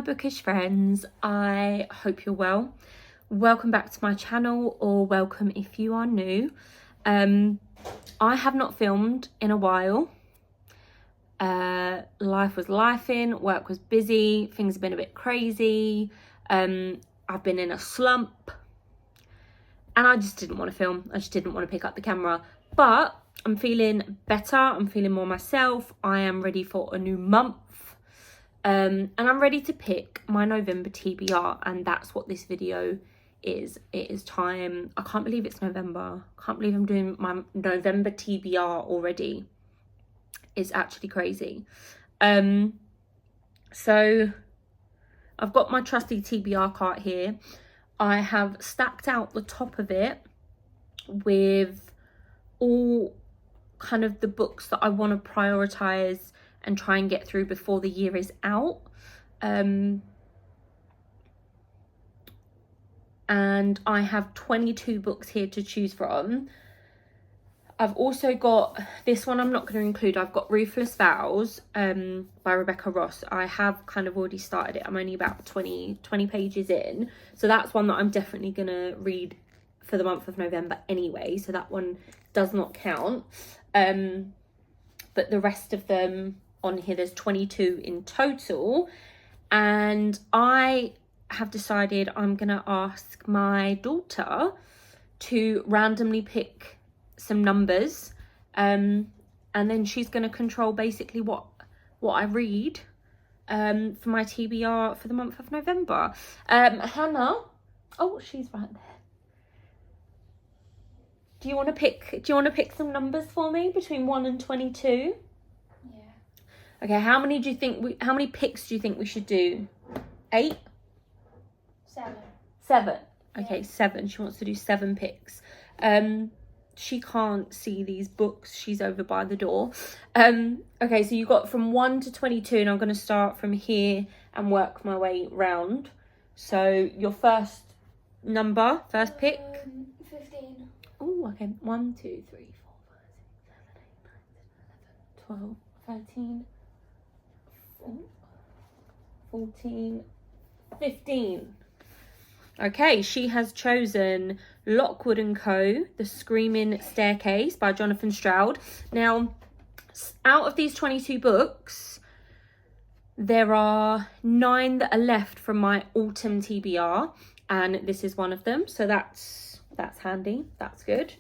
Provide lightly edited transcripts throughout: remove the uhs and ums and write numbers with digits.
bookish friends, I hope you're well. Welcome back to my channel, or welcome if you are new. I have not filmed in a while. Life was lifing, work was busy, things have been a bit crazy. I've been in a slump and I just didn't want to film. I just didn't want to pick up the camera, but I'm feeling better. I'm feeling more myself. I am ready for a new month. And I'm ready to pick my November TBR, and that's what this video is. It is time. I can't believe it's November. I can't believe I'm doing my November TBR already. It's actually crazy. So I've got my trusty TBR cart here. I have stacked out the top of it with all kind of the books that I want to prioritize and try and get through before the year is out. And I have 22 books here to choose from. I've also got this one I'm not going to include. I've got Ruthless Vows by Rebecca Ross. I have kind of already started it. I'm only about 20 pages in. So that's one that I'm definitely going to read for the month of November anyway. So that one does not count. But the rest of them on here, there's 22 in total. And I have decided I'm going to ask my daughter to randomly pick some numbers, and then she's going to control basically what I read for my TBR for the month of November. Hannah, oh, she's right there. Do you want to pick some numbers for me between 1 and 22? Yeah. Okay, how many picks do you think we should do? 8? 7. Okay, 7. She wants to do 7 picks. She can't see these books. She's over by the door. Okay, so you got from 1 to 22, and I'm going to start from here and work my way round. So your first pick? 15. Oh, okay. 1, 2, 3, 4, 5, 6, 7, 8, 9, 10, 11, 12, 13, 14, 15. Okay, she has chosen Lockwood & Co., The Screaming Staircase by Jonathan Stroud. Now, out of these 22 books, there are 9 that are left from my autumn TBR, and this is one of them. So that's handy. That's good.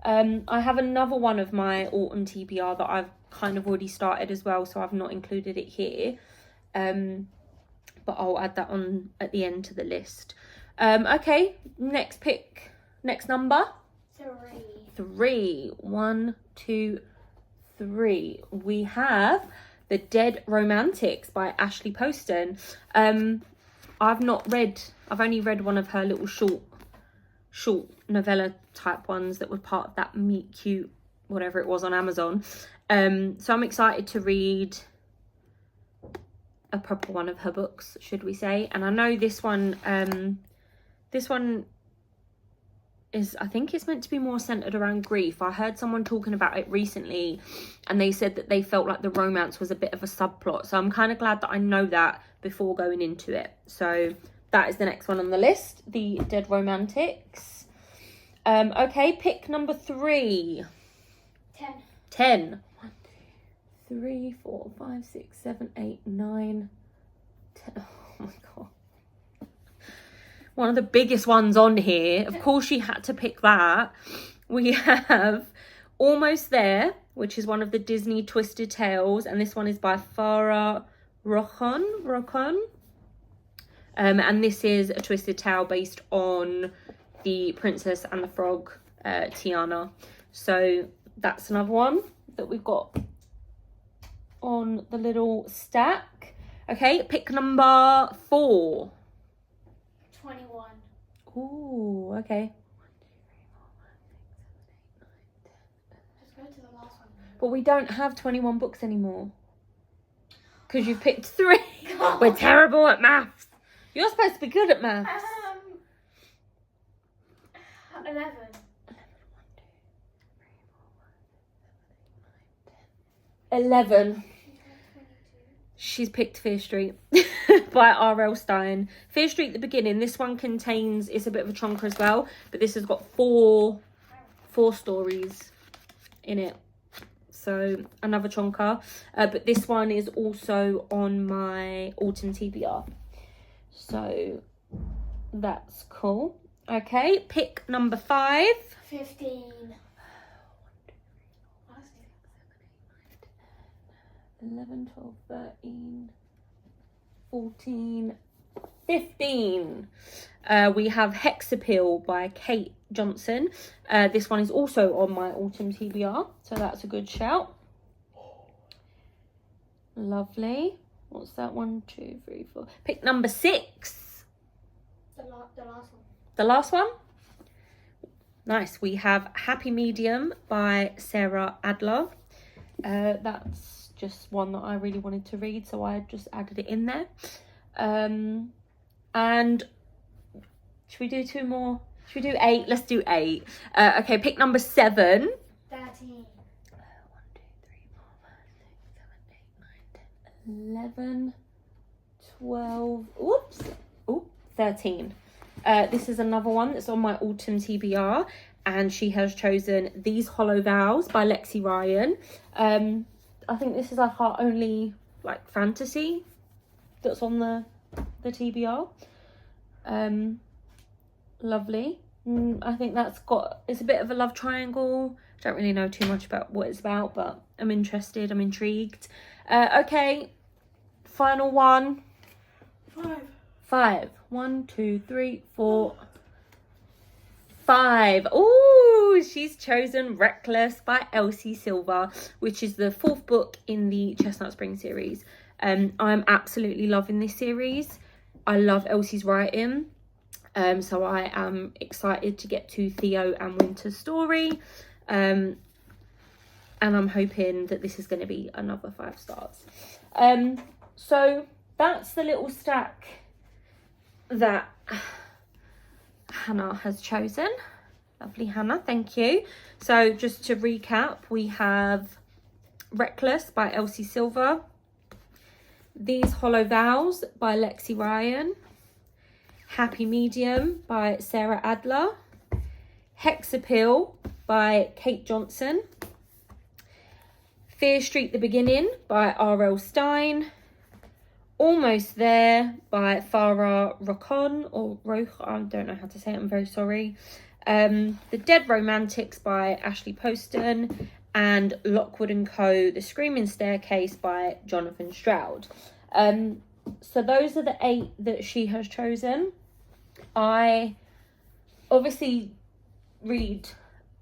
I have another one of my autumn TBR that I've kind of already started as well, so I've not included it here. But I'll add that on at the end to the list. Okay, next number. 3. 1, 2, 3. We have The Dead Romantics by Ashley Poston. I've only read one of her little short novella type ones that were part of that Meet Cute, whatever it was, on Amazon. So I'm excited to read a proper one of her books, should we say. And I know this one is, I think it's meant to be more centered around grief. I heard someone talking about it recently, and they said that they felt like the romance was a bit of a subplot. So I'm kind of glad that I know that before going into it. So that is the next one on the list, The Dead Romantics. Okay, pick number 3. 10. 1, 2, 3, 4, 5, 6, 7, 8, 9, 10. Oh my god. One of the biggest ones on here. Of course she had to pick that. We have Almost There, which is one of the Disney Twisted Tales, and this one is by Farah Rochon. And this is a twisted tale based on the Princess and the Frog, Tiana. So that's another one that we've got on the little stack. Okay, pick number 4. 21. Ooh, okay. 1, 2, 3, 4, 5, 6, 7, 8, 9, 10. Let's go to the last one. But we don't have 21 books anymore. Because you've picked 3. We're terrible at maths. You're supposed to be good at maths. 11. 1, 2, 3, 4, 5, 6, 7, 8, 9, 10. 11. She's picked Fear Street. by R.L. Stein. Fear Street, the beginning. This one contains, it's a bit of a chunker as well, but this has got four stories in it. So another chunker. But this one is also on my autumn TBR. So that's cool. Okay, pick number 5. 15. 11, 12, 13, 14, 15. We have Hexapeel by Kate Johnson. This one is also on my autumn TBR, so that's a good shout. Lovely. What's that? 1, 2, 3, 4. Pick number 6. The last one. The last one? Nice. We have Happy Medium by Sarah Adler. That's just one that I really wanted to read, so I just added it in there. And should we do 2 more? Should we do 8? Let's do 8. Okay, pick number 7. 13. 11, 12, oops, 13. This is another one that's on my autumn TBR, and she has chosen These Hollow Vows by Lexi Ryan. I think this is like our only like fantasy that's on the TBR. Lovely. I think it's a bit of a love triangle. Don't really know too much about what it's about, but I'm interested, I'm intrigued. Okay, final one. 5. 1, 2, 3, 4, 5. Oh, she's chosen Reckless by Elsie Silver, which is the 4th book in the Chestnut Spring series. I'm absolutely loving this series. I love Elsie's writing. So I am excited to get to Theo and Winter's story. And I'm hoping that this is going to be another 5 stars. So that's the little stack that Hannah has chosen. Lovely, Hannah, thank you. So just to recap, we have Reckless by Elsie Silver, These Hollow Vows by Lexi Ryan, Happy Medium by Sarah Adler, Hexapeel by Kate Johnson, Fear Street, the Beginning by R.L. Stein, Almost There by Farah Rokon, or Roch, I don't know how to say it, I'm very sorry. The Dead Romantics by Ashley Poston, and Lockwood and Co. The Screaming Staircase by Jonathan Stroud. So those are the 8 that she has chosen. I obviously read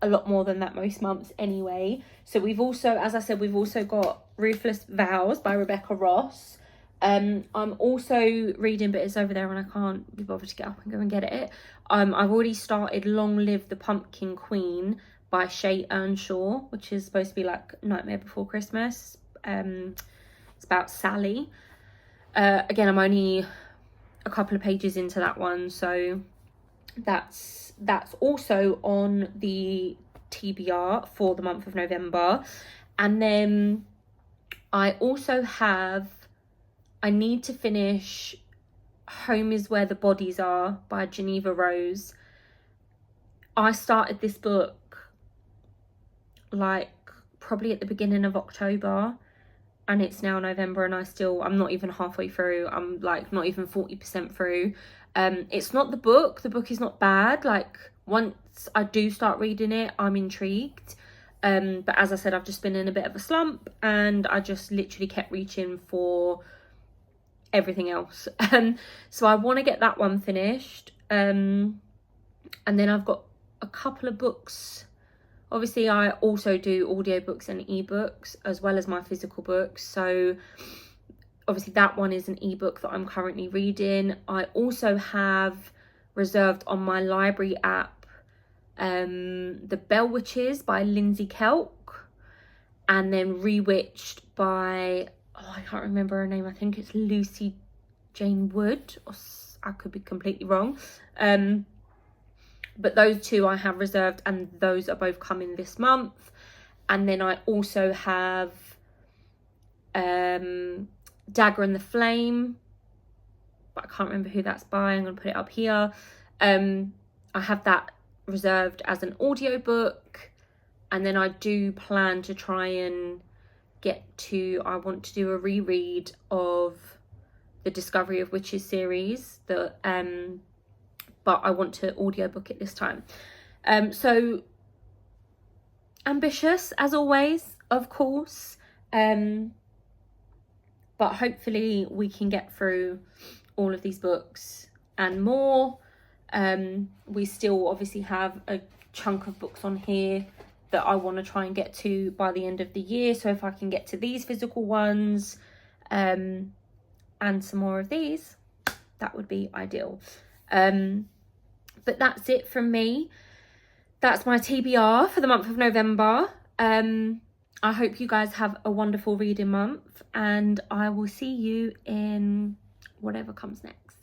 a lot more than that most months anyway. So we've also, as I said, we've also got Ruthless Vows by Rebecca Ross. I'm also reading, but it's over there and I can't be bothered to get up and go and get it. I've already started Long Live the Pumpkin Queen by Shay Earnshaw, which is supposed to be like Nightmare Before Christmas. It's about Sally. Again, I'm only a couple of pages into that one, so that's also on the TBR for the month of November. And then I also have, I need to finish Home is Where the Bodies Are by Geneva Rose. I started this book like probably at the beginning of October, and it's now November and I'm not even halfway through. I'm like not even 40% through. It's not the book is not bad. Like once I do start reading it, I'm intrigued. But as I said, I've just been in a bit of a slump and I just literally kept reaching for everything else. So I want to get that one finished. And then I've got a couple of books. Obviously, I also do audiobooks and ebooks as well as my physical books. So obviously that one is an ebook that I'm currently reading. I also have reserved on my library app The Bell Witches by Lindsay Kelk, and then Rewitched by, I can't remember her name. I think it's Lucy Jane Wood, or I could be completely wrong. But those 2 I have reserved, and those are both coming this month. And then I also have Dagger and the Flame but I can't remember who that's by. I'm going to put it up here. I have that reserved as an audiobook, and then I do plan to try and I want to do a reread of the Discovery of Witches series, but I want to audiobook it this time. So ambitious as always, of course, but hopefully we can get through all of these books and more. We still obviously have a chunk of books on here that I want to try and get to by the end of the year. So if I can get to these physical ones and some more of these, that would be ideal. But that's it from me. That's my TBR for the month of November. I hope you guys have a wonderful reading month, and I will see you in whatever comes next.